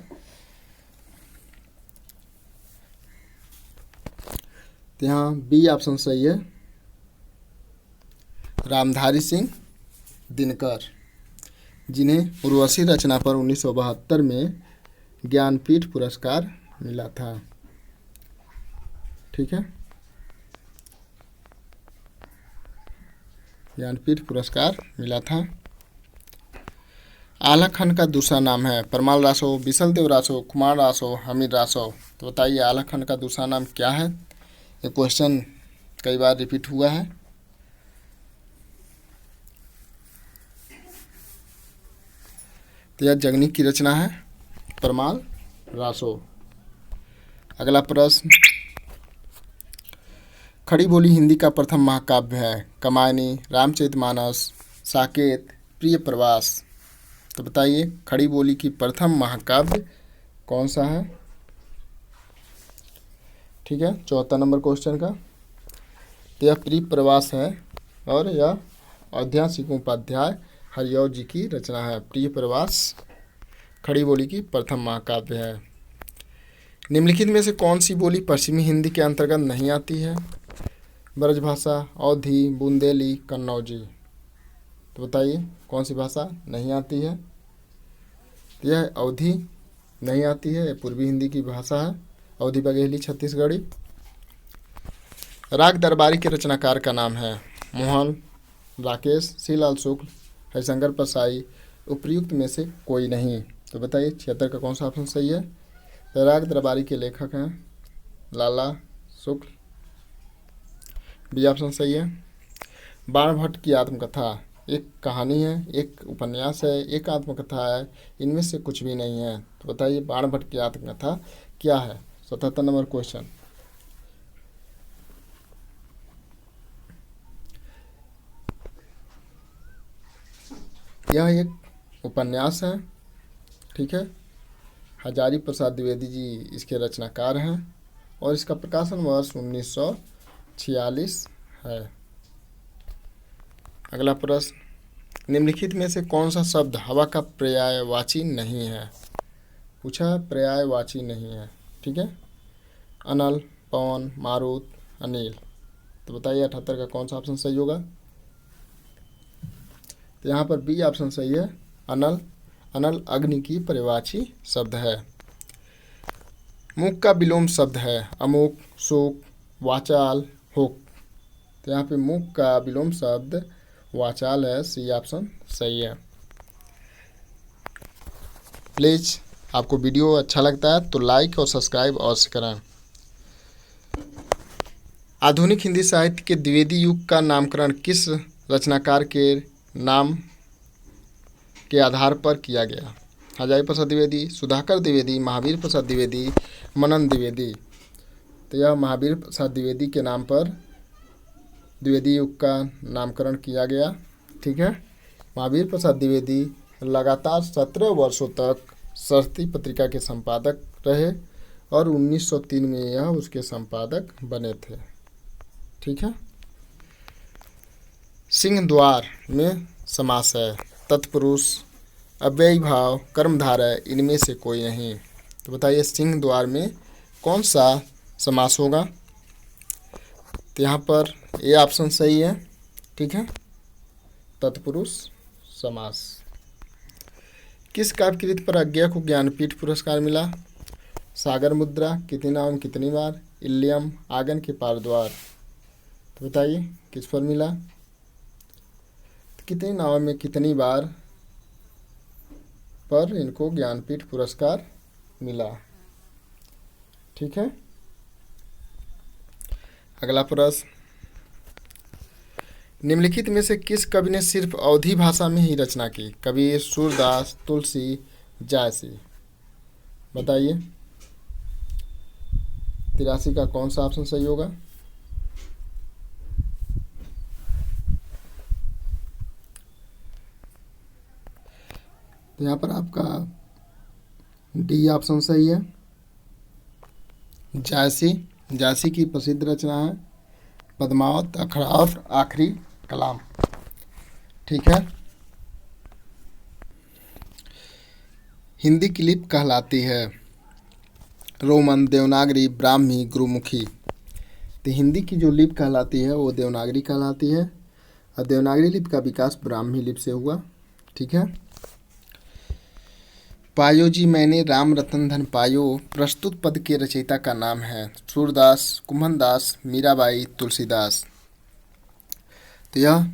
तो यहाँ बी ऑप्शन सही है, रामधारी सिंह दिनकर, जिन्हें उर्वशी रचना पर 1972 में ज्ञानपीठ पुरस्कार मिला था। ठीक है, ज्ञानपीठ पुरस्कार मिला था। आलाखंड का दूसरा नाम है परमाल रासो, बिसलदेव रासो, कुमार रासो, हमीर रासो। तो बताइए आलाखंड का दूसरा नाम क्या है? ये क्वेश्चन कई बार रिपीट हुआ है। तो यह जगनी की रचना है, परमाल रासो। अगला प्रश्न, खड़ी बोली हिंदी का प्रथम महाकाव्य है? कमायनी, रामचरितमानस, साकेत, प्रिय प्रवास। तो बताइए खड़ी बोली की प्रथम महाकाव्य कौन सा है? ठीक है, 74 नंबर क्वेश्चन का। तो यह प्रिय प्रवास है और यह अयोध्या सिंहोपाध्याय हरिऔर जी की रचना है। प्रिय प्रवास खड़ी बोली की प्रथम महाकाव्य है। निम्नलिखित में से कौन सी बोली पश्चिमी हिंदी के अंतर्गत नहीं आती है? ब्रजभाषा, अवधी, बुंदेली, कन्नौजी। तो बताइए कौन सी भाषा नहीं आती है? यह अवधी नहीं आती है, पूर्वी हिंदी की भाषा है, अवधी बघेली छत्तीसगढ़ी। राग दरबारी के रचनाकार का नाम है? मोहन, राकेश, श्रीलाल शुक्ल, हरिशंकर परसाई, उपयुक्त में से कोई नहीं। तो बताइए 76 का कौन सा ऑप्शन सही है? तो राग दरबारी के लेखक हैं लाला शुक्ल, बी ऑप्शन सही है। बाणभट्ट की आत्मकथा एक कहानी है, एक उपन्यास है, एक आत्मकथा है, इनमें से कुछ भी नहीं है। तो बताइए बाणभट्ट की आत्मकथा क्या है? 77 नंबर क्वेश्चन। यह एक उपन्यास है। ठीक है, हजारी प्रसाद द्विवेदी जी इसके रचनाकार हैं और इसका प्रकाशन वर्ष 1946 है। अगला प्रश्न, निम्नलिखित में से कौन सा शब्द हवा का पर्यायवाची नहीं है? पूछा है, पर्यायवाची नहीं है। ठीक है, अनल, पवन, मारुत, अनिल। तो बताइए 78 का कौन सा ऑप्शन सही होगा? तो यहाँ पर बी ऑप्शन सही है, अनल। अनल अग्नि की पर्यायवाची शब्द है। मूक का विलोम शब्द है? अमूक, सुक, वाचाल, हुक। तो यहाँ पे मूक का विलोम शब्द वाचाल है, सी ऑप्शन सही है। प्लीज़ आपको वीडियो अच्छा लगता है तो लाइक और सब्सक्राइब अवश्य करें। आधुनिक हिंदी साहित्य के द्विवेदी युग का नामकरण किस रचनाकार के नाम के आधार पर किया गया? हजारी प्रसाद द्विवेदी, सुधाकर द्विवेदी, महावीर प्रसाद द्विवेदी, मनन द्विवेदी। तो यह महावीर प्रसाद द्विवेदी के नाम पर द्विवेदी युग का नामकरण किया गया। ठीक है, महावीर प्रसाद द्विवेदी लगातार 17 वर्षों तक सरस्वती पत्रिका के संपादक रहे और 1903 में यह उसके संपादक बने थे। ठीक है, सिंह द्वार में समास है? तत्पुरुष, अव्ययी भाव, कर्मधारय, इनमें से कोई नहीं। तो बताइए सिंह द्वार में कौन सा समास होगा? तो यहाँ पर ए ऑप्शन सही है। ठीक है, तत्पुरुष समास। किस काव्यकृति पर अज्ञा को ज्ञानपीठ पुरस्कार मिला? सागर मुद्रा, कितनी नाम कितनी बार, इल्लियम, आंगन के पार द्वार। तो बताइए किस पर मिला? तो कितनी नाम में कितनी बार पर इनको ज्ञानपीठ पुरस्कार मिला। ठीक है, अगला प्रश्न, निम्नलिखित में से किस कवि ने सिर्फ अवधी भाषा में ही रचना की? कबीर, सूरदास, तुलसी, जायसी। बताइए 83 का कौन सा ऑप्शन सही होगा? तो यहाँ पर आपका डी ऑप्शन सही है, जायसी। जायसी की प्रसिद्ध रचना है पद्मावत, अखड़ावत, आखिरी कलाम। ठीक है, हिंदी की लिपि कहलाती है रोमन, देवनागरी, ब्राह्मी, गुरुमुखी। तो हिंदी की जो लिपि कहलाती है वो देवनागरी कहलाती है, और देवनागरी लिपि का विकास ब्राह्मी लिपि से हुआ। ठीक है। पायो जी मैंने राम रतन धन पायो, प्रस्तुत पद के रचयिता का नाम है सूरदास, कुम्भनदास, मीराबाई, तुलसीदास। तो यह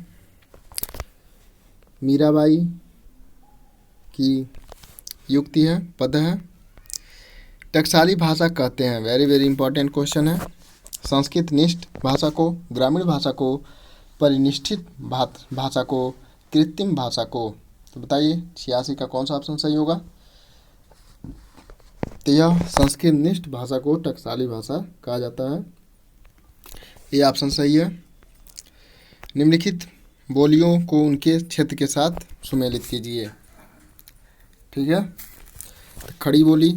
मीराबाई की युक्ति है, पद है। टकसाली भाषा कहते हैं, वेरी वेरी इंपॉर्टेंट क्वेश्चन है, संस्कृत निष्ठ भाषा को, ग्रामीण भाषा को, परिनिष्ठित भाषा को, कृत्रिम भाषा को। तो बताइए 86 का कौन सा ऑप्शन सही होगा। तो यह संस्कृत निष्ठ भाषा को टकसाली भाषा कहा जाता है, ये ऑप्शन सही है। निम्नलिखित बोलियों को उनके क्षेत्र के साथ सुमेलित कीजिए। ठीक है। तो खड़ी बोली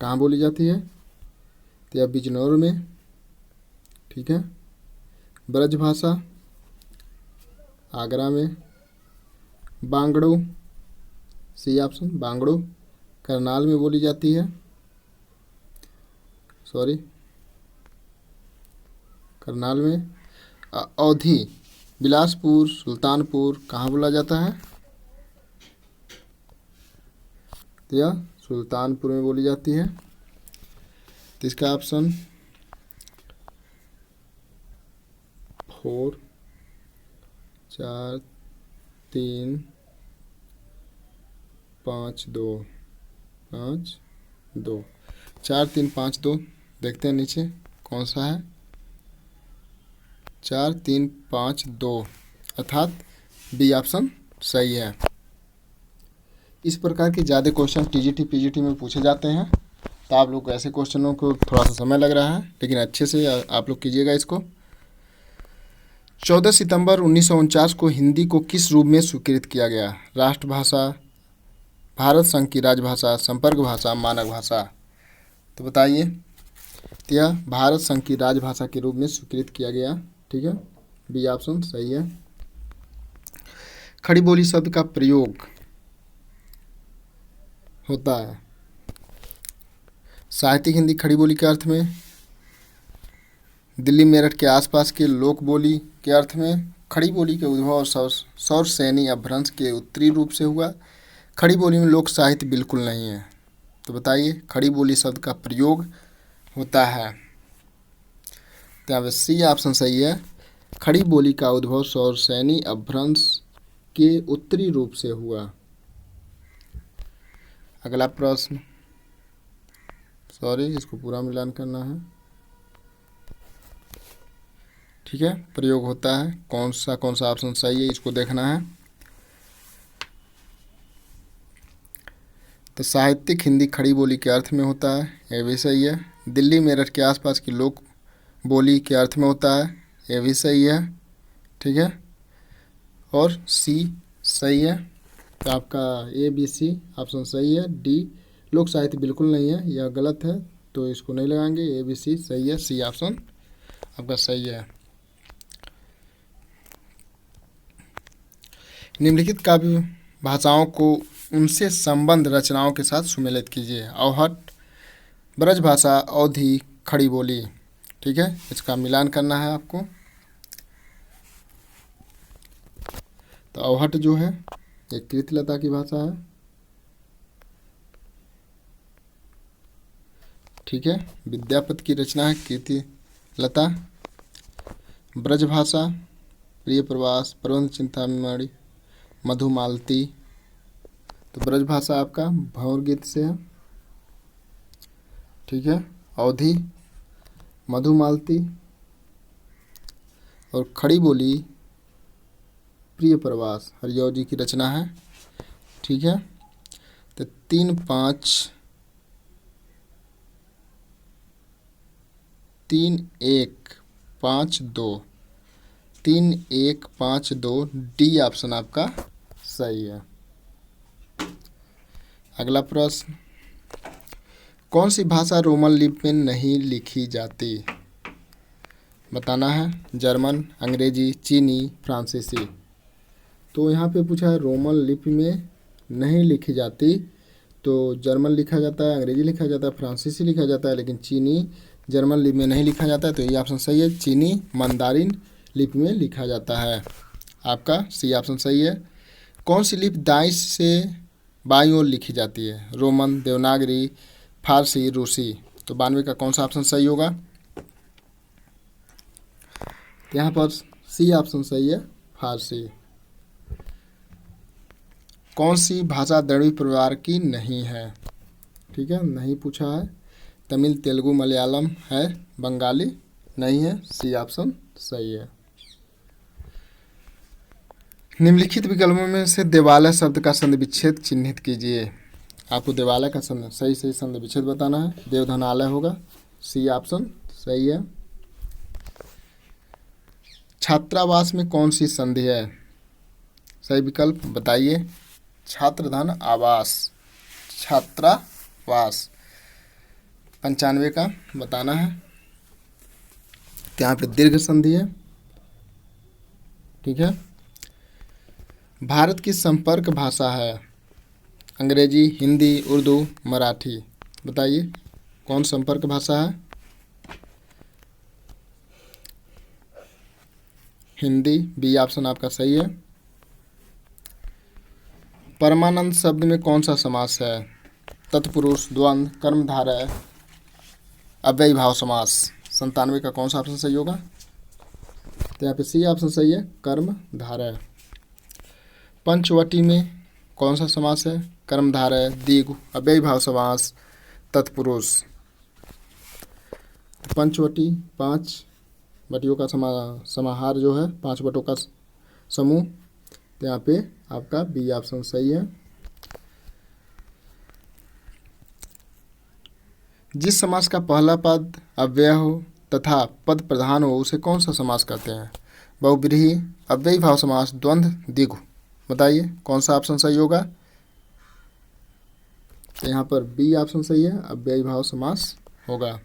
कहाँ बोली जाती है, तो यह बिजनौर में। ठीक है। ब्रज भाषा आगरा में। बांगड़ो, सी ऑप्शन, बांगड़ो करनाल में बोली जाती है, सॉरी करनाल में। अवधी, बिलासपुर, सुल्तानपुर कहाँ बोला जाता है, तो यह सुल्तानपुर में बोली जाती है। तो इसका ऑप्शन 4 4 3 5 2 5 2 4 3 5 2 देखते हैं नीचे कौन सा है, 4 3 5 2 अर्थात बी ऑप्शन सही है। इस प्रकार के ज़्यादा क्वेश्चन टीजीटी पीजीटी में पूछे जाते हैं, तो आप लोग को ऐसे क्वेश्चनों को थोड़ा सा समय लग रहा है, लेकिन अच्छे से आप लोग कीजिएगा इसको। 14 सितंबर 1949 को हिंदी को किस रूप में स्वीकृत किया गया, राष्ट्रभाषा, भारत संघ की राजभाषा, संपर्क भाषा, मानक भाषा। तो बताइए, तो यह भारत संघ की राजभाषा के रूप में स्वीकृत किया गया। ठीक है, बी ऑप्शन सही है। खड़ी बोली शब्द का प्रयोग होता है साहित्यिक हिंदी खड़ी बोली के अर्थ में, दिल्ली मेरठ के आसपास के लोक बोली के अर्थ में, खड़ी बोली के उद्भव और सौर सैनी अपभ्रंश के उत्तरी रूप से हुआ, खड़ी बोली में लोक साहित्य बिल्कुल नहीं है। तो बताइए, खड़ी बोली शब्द का प्रयोग होता है, तो यहाँ पे सी ऑप्शन सही है। खड़ी बोली का उद्भव सौर सैनी अपभ्रंश के उत्तरी रूप से हुआ। अगला प्रश्न, सॉरी इसको पूरा मिलान करना है। ठीक है, प्रयोग होता है, कौन सा ऑप्शन सही है इसको देखना है। तो साहित्यिक हिंदी खड़ी बोली के अर्थ में होता है, ये भी सही है। दिल्ली मेरठ के आसपास की लोक बोली के अर्थ में होता है, ये भी सही है। ठीक है, और सी सही है। तो आपका ए बी सी ऑप्शन सही है। डी लोक साहित्य बिल्कुल नहीं है, यह गलत है, तो इसको नहीं लगाएंगे। ए बी सी सही है, सी ऑप्शन आपका सही है। निम्नलिखित काव्य भाषाओं को उनसे संबंध रचनाओं के साथ सुमेलित कीजिए। अवहट, ब्रज भाषा, अवधी, खड़ी बोली। ठीक है, इसका मिलान करना है आपको। तो अवहट जो है ये कृतलता की भाषा है। ठीक है, विद्यापति की रचना है कृतिलता। ब्रज भाषा, प्रिय प्रवास, प्रबंध चिंतामणि, मधुमालती। तो ब्रज भाषा आपका भंवर गीत से है। ठीक है, अवधी, मधुमालती, और खड़ी बोली प्रिय प्रवास हरिऔ जी की रचना है। ठीक है, तो 3 5 3 1 5 2 3 1 5 2 डी ऑप्शन आपका सही है। अगला प्रश्न, कौन सी भाषा रोमन लिपि में नहीं लिखी जाती, बताना है। जर्मन, अंग्रेजी, चीनी, फ्रांसीसी। तो यहाँ पे पूछा है रोमन लिपि में नहीं लिखी जाती, तो जर्मन लिखा जाता है, अंग्रेजी लिखा जाता है, फ्रांसीसी लिखा जाता है, लेकिन चीनी जर्मन लिपि में नहीं लिखा जाता है, तो ये ऑप्शन सही है। चीनी मंदारिन लिपि में लिखा जाता है। आपका सी ऑप्शन सही है। कौन सी लिपि दाईं से बाईं ओर लिखी जाती है? रोमन, देवनागरी, फारसी, रूसी। तो 92 का कौन सा ऑप्शन सही होगा? यहाँ पर सी ऑप्शन सही है, फारसी। कौन सी भाषा द्रविड़ परिवार की नहीं है? ठीक है, नहीं पूछा है। तमिल, तेलुगु, मलयालम है, बंगाली नहीं है। सी ऑप्शन सही है। निम्नलिखित विकल्पों में से देवालय शब्द का संधि विच्छेद चिन्हित कीजिए। आपको देवालय का सही संधि विच्छेद बताना है। देवधनालय होगा। सी ऑप्शन सही है। छात्रावास में कौन सी संधि है? सही विकल्प बताइए। छात्रधन आवास, छात्रावास। 95 का बताना है। तो यहाँ पे दीर्घ संधि है। ठीक है। भारत की संपर्क भाषा है अंग्रेजी, हिंदी, उर्दू, मराठी। बताइए कौन संपर्क भाषा है? हिंदी। बी ऑप्शन आपका सही है। परमानंद शब्द में कौन सा समास है? तत्पुरुष, द्वंद्व, कर्मधारय, अव्ययी भाव समास। 97 का कौन सा ऑप्शन सही होगा? तो यहाँ पे सी ऑप्शन सही है, कर्मधारय। पंचवटी में कौन सा समास है? कर्मधारय, द्विगु, अव्ययी भाव समास, तत्पुरुष। पंचवटी 5 वटियों का समाहार जो है, 5 वटों का समूह। तो यहाँ पे आपका बी ऑप्शन सही है। जिस समास का पहला पद अव्यय हो तथा पद प्रधान हो उसे कौन सा समास कहते हैं? बहुब्रीहि, अव्ययी भाव समास, द्वंद्व, द्विगु। बताइए कौन सा ऑप्शन सही होगा? तो यहाँ पर बी ऑप्शन सही है, अव्ययी भाव समास होगा।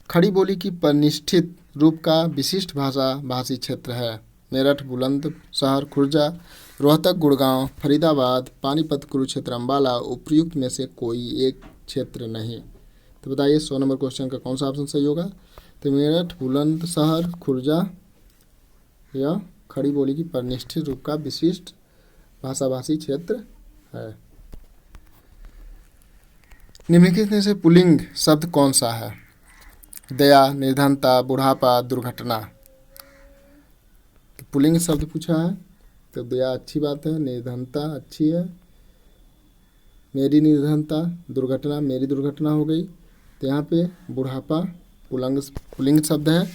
खड़ी बोली की परिनिष्ठित रूप का विशिष्ट भाषी क्षेत्र है। मेरठ, बुलंदशहर, खुर्जा, रोहतक, गुड़गांव, फरीदाबाद, पानीपत, कुरुक्षेत्र, अम्बाला। उपयुक्त में से कोई एक क्षेत्र नहीं। तो बताइए 100 नंबर क्वेश्चन का कौन सा ऑप्शन सही होगा? तो मेरठ, बुलंदशहर, खुर्जा या खड़ी बोली की परिनिष्ठित रूप का विशिष्ट भाषी क्षेत्र है। निम्नलिखित में से पुल्लिंग शब्द कौन सा है? दया, निर्धनता, बुढ़ापा, दुर्घटना। तो पुल्लिंग शब्द पूछा है, तो दया अच्छी बात है, निर्धनता अच्छी है, मेरी निर्धनता, दुर्घटना मेरी दुर्घटना हो गई। तो यहाँ पे बुढ़ापा पुल्लिंग शब्द है,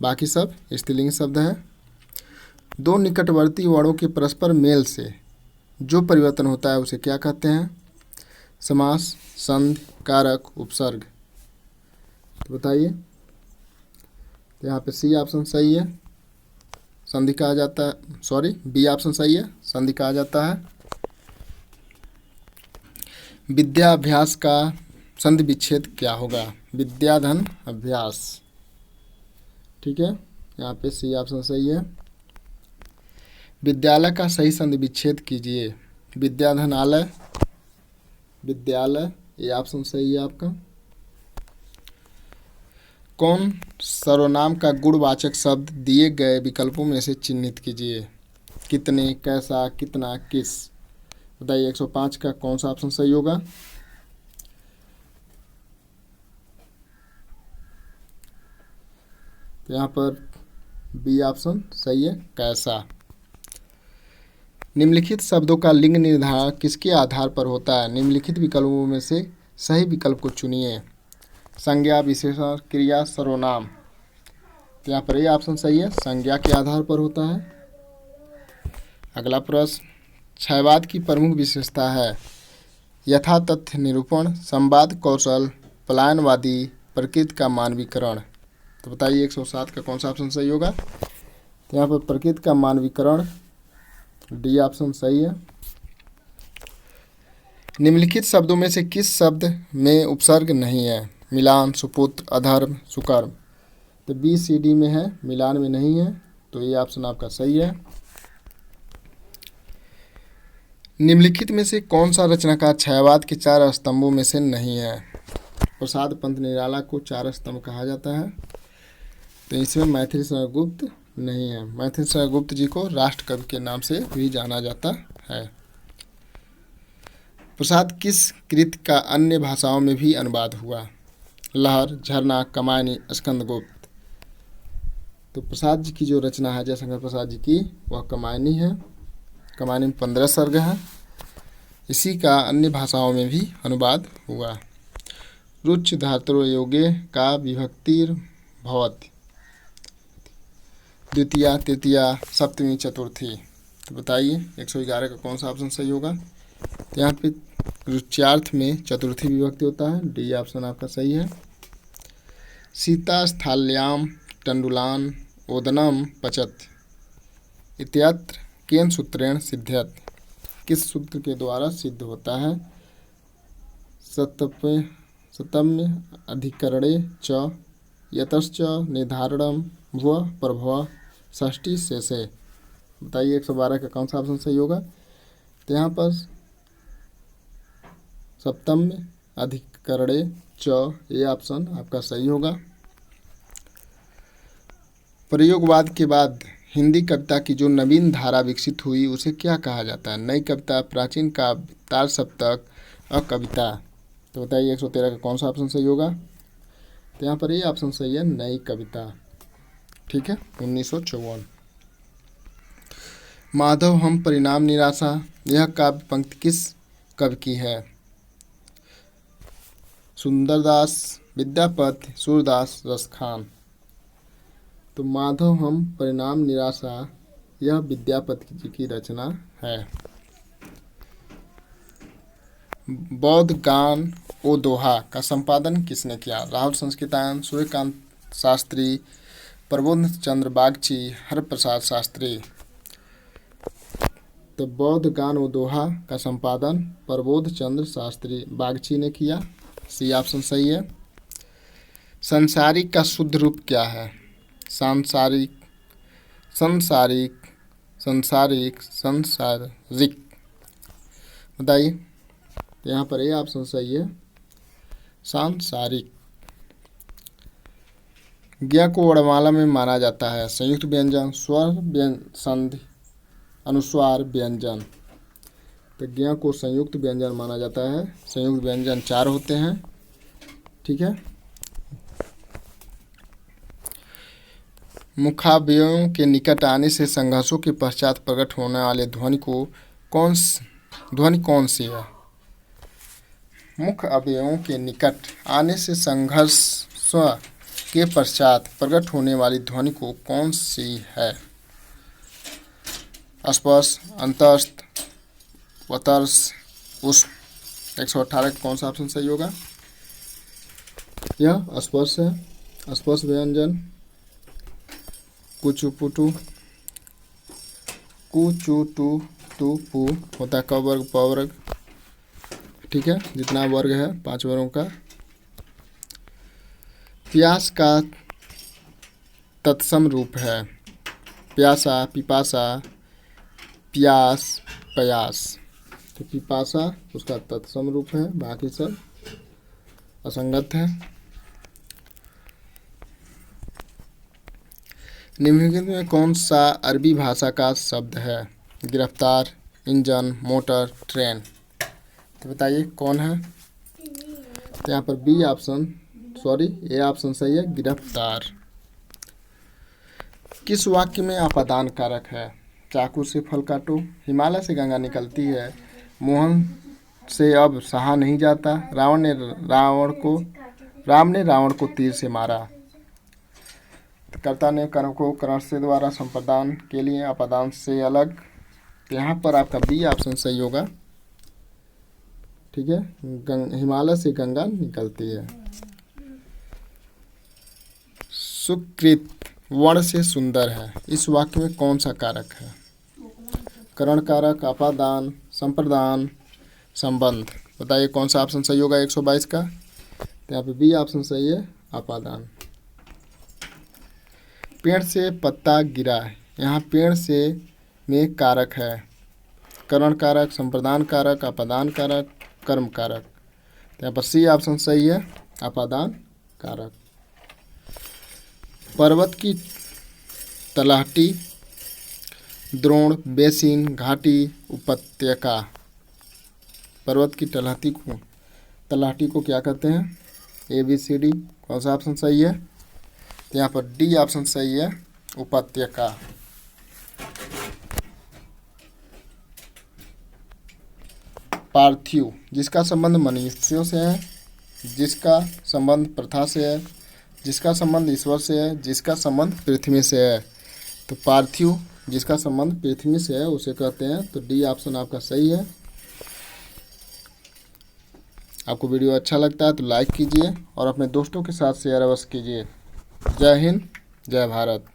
बाकी सब स्त्रीलिंग शब्द है। दो निकटवर्ती वर्णों के परस्पर मेल से जो परिवर्तन होता है उसे क्या कहते हैं? समास, संधि, कारक, उपसर्ग। तो बताइए। तो यहाँ पे सी ऑप्शन सही है, संधि कहा जाता है। सॉरी, बी ऑप्शन सही है, संधि कहा जाता है। विद्याभ्यास का संधि विच्छेद क्या होगा? विद्याधन अभ्यास। ठीक है, यहाँ पे सी ऑप्शन सही है। विद्यालय का सही संधि विच्छेद कीजिए। विद्याधनालय, विद्यालय, ये ऑप्शन सही है आपका। कौन सर्वनाम का गुणवाचक शब्द दिए गए विकल्पों में से चिन्हित कीजिए? कितने, कैसा, कितना, किस। बताइए 105 का कौन सा ऑप्शन सही होगा? तो यहाँ पर बी ऑप्शन सही है, कैसा। निम्नलिखित शब्दों का लिंग निर्धारण किसके आधार पर होता है? निम्नलिखित विकल्पों में से सही विकल्प को चुनिए। संज्ञा, विशेषण, क्रिया, सर्वनाम। तो यहाँ पर ये ऑप्शन सही है, संज्ञा के आधार पर होता है। अगला प्रश्न, क्षयवाद की प्रमुख विशेषता है? यथातथ्य निरूपण, संवाद कौशल, पलायनवादी, प्रकृति का मानवीकरण। तो बताइए 107 का कौन सा ऑप्शन सही होगा? तो यहाँ पर प्रकृति का मानवीकरण, डी ऑप्शन सही है। निम्नलिखित शब्दों में से किस शब्द में उपसर्ग नहीं है? मिलान, सुपुत्र, अधर्म, सुकर्म। तो बी सी डी में है, मिलान में नहीं है, तो ये ऑप्शन आपका सही है। निम्नलिखित में से कौन सा रचनाकार क्षयवाद के 4 स्तंभों में से नहीं है? प्रसाद पंत निराला को चार स्तंभ कहा जाता है। तो इसमें मैथिली शरण गुप्त नहीं है। मैथिली शरण गुप्त जी को राष्ट्र कवि के नाम से भी जाना जाता है। प्रसाद किस कृति का अन्य भाषाओं में भी अनुवाद हुआ? लहर, झरना, कमायनी, स्कंदगुप्त। तो प्रसाद जी की जो रचना है जयशंकर प्रसाद जी की, वह कमायनी है। कमायनी में 15 सर्ग है। इसी का अन्य भाषाओं में भी अनुवाद हुआ। रुच धातुरो योगे का विभक्तिर भवति द्वितीया, तृतीया, सप्तमी, चतुर्थी। तो बताइए 111 का कौन सा ऑप्शन सही होगा? तो यहाँ पे रुच्यार्थ में चतुर्थी विभक्ति होता है। डी ऑप्शन आपका सही है। सीता स्थाल्याम टंडुलान ओदनम पचत इत्यत्र केन सूत्रेण सिद्ध्यत। किस सूत्र के द्वारा सिद्ध होता है? सतम्य अधिकरणे च यतश्च निर्धारणम भुव प्रभव षष्ठी शेषे। बताइए 112 का कौन सा ऑप्शन सही होगा? तो यहाँ पर सप्तम्य अधिकरणे च, ये ऑप्शन आपका सही होगा। प्रयोगवाद के बाद हिंदी कविता की जो नवीन धारा विकसित हुई उसे क्या कहा जाता है? नई कविता, प्राचीन काव्य, तार सप्तक, अकविता। तो बताइए 113 का कौन सा ऑप्शन सही होगा? तो यहाँ पर ये ऑप्शन सही है, नई कविता। ठीक है, 1954। माधव हम परिणाम निराशा, यह काव्य पंक्ति किस कवि की है? सुंदरदास, विद्यापति, सूरदास, रसखान। तो माधव हम परिणाम निराशा यह विद्यापति जी की रचना है। बौद्ध गान ओ दोहा का संपादन किसने किया? राहुल संस्कृतायन, सूर्यकांत शास्त्री, प्रबोध चंद्र बागची, हरप्रसाद शास्त्री। तो बौद्ध गान ओ दोहा का संपादन प्रबोध चंद्र शास्त्री बागची ने किया। सी ऑप्शन सही है। संसारिक का शुद्ध रूप क्या है? सांसारिक, संसारिक, संसारिक, संसारिक। बताइए। तो यहाँ पर ये ऑप्शन सही है, सांसारिक। ज्ञ को वर्णमाला में माना जाता है संयुक्त व्यंजन, स्वर, संधि, अनुस्वार, व्यंजन। तो ज्ञ को संयुक्त व्यंजन माना जाता है। संयुक्त व्यंजन 4 होते हैं। ठीक है। मुखावयवों के निकट आने से संघर्षों के पश्चात प्रकट होने वाले ध्वनि कौन सी है? मुख अवयवों के निकट आने से संघर्ष के पश्चात प्रकट होने वाली ध्वनि को कौन सी है? स्पर्श, अंतस्थ, वतर्स, उष्म। 118 का कौन सा ऑप्शन सही होगा? यह स्पर्श है। स्पर्श व्यंजन कुचुपुटु, कुचुटू, टू, पू होता है क वर्ग, प वर्ग। ठीक है, जितना वर्ग है 5 वर्गों का। प्यास का तत्सम रूप है प्यासा, पिपासा, प्यास, प्रयास। तो पिपासा उसका तत्सम रूप है, बाकी सब असंगत है। निम्नलिखित में कौन सा अरबी भाषा का शब्द है? गिरफ्तार, इंजन, मोटर, ट्रेन। तो बताइए कौन है? तो यहाँ पर बी ऑप्शन, ए ऑप्शन सही है, गिरफ्तार। किस वाक्य में अपादान कारक है? चाकू से फल काटो, हिमालय से गंगा निकलती है, मोहन से अब सहा नहीं जाता, राम ने रावण को तीर से मारा। कर्ता ने कर्म को करण से द्वारा संप्रदान के लिए अपादान से अलग। यहाँ पर आपका बी ऑप्शन सही होगा। ठीक है, हिमालय से गंगा निकलती है। सुकृत वर्ण से सुंदर है, इस वाक्य में कौन सा कारक है? करण कारक, अपादान, संप्रदान, संबंध। बताइए कौन सा ऑप्शन सही होगा 122 का? तो यहाँ पे बी ऑप्शन सही है, अपादान। पेड़ से पत्ता गिरा, यहाँ पेड़ से में कारक है करण कारक, संप्रदान कारक, अपादान कारक, कर्म कारक। तो यहाँ पर सी ऑप्शन सही है, अपादान कारक। पर्वत की तलहटी, द्रोण, बेसिन, घाटी, उपत्यका। पर्वत की तलहटी को क्या कहते हैं? ABCD। कौन सा ऑप्शन सही है? तो यहाँ पर डी ऑप्शन सही है, उपत्यका। पार्थिव, जिसका संबंध मनुष्यों से है, जिसका संबंध प्रथा से है, जिसका संबंध ईश्वर से है, जिसका संबंध पृथ्वी से है। तो पार्थिव जिसका संबंध पृथ्वी से है उसे कहते हैं। तो डी ऑप्शन आपका सही है। आपको वीडियो अच्छा लगता है तो लाइक कीजिए और अपने दोस्तों के साथ शेयर अवश्य कीजिए। जय हिंद, जय भारत।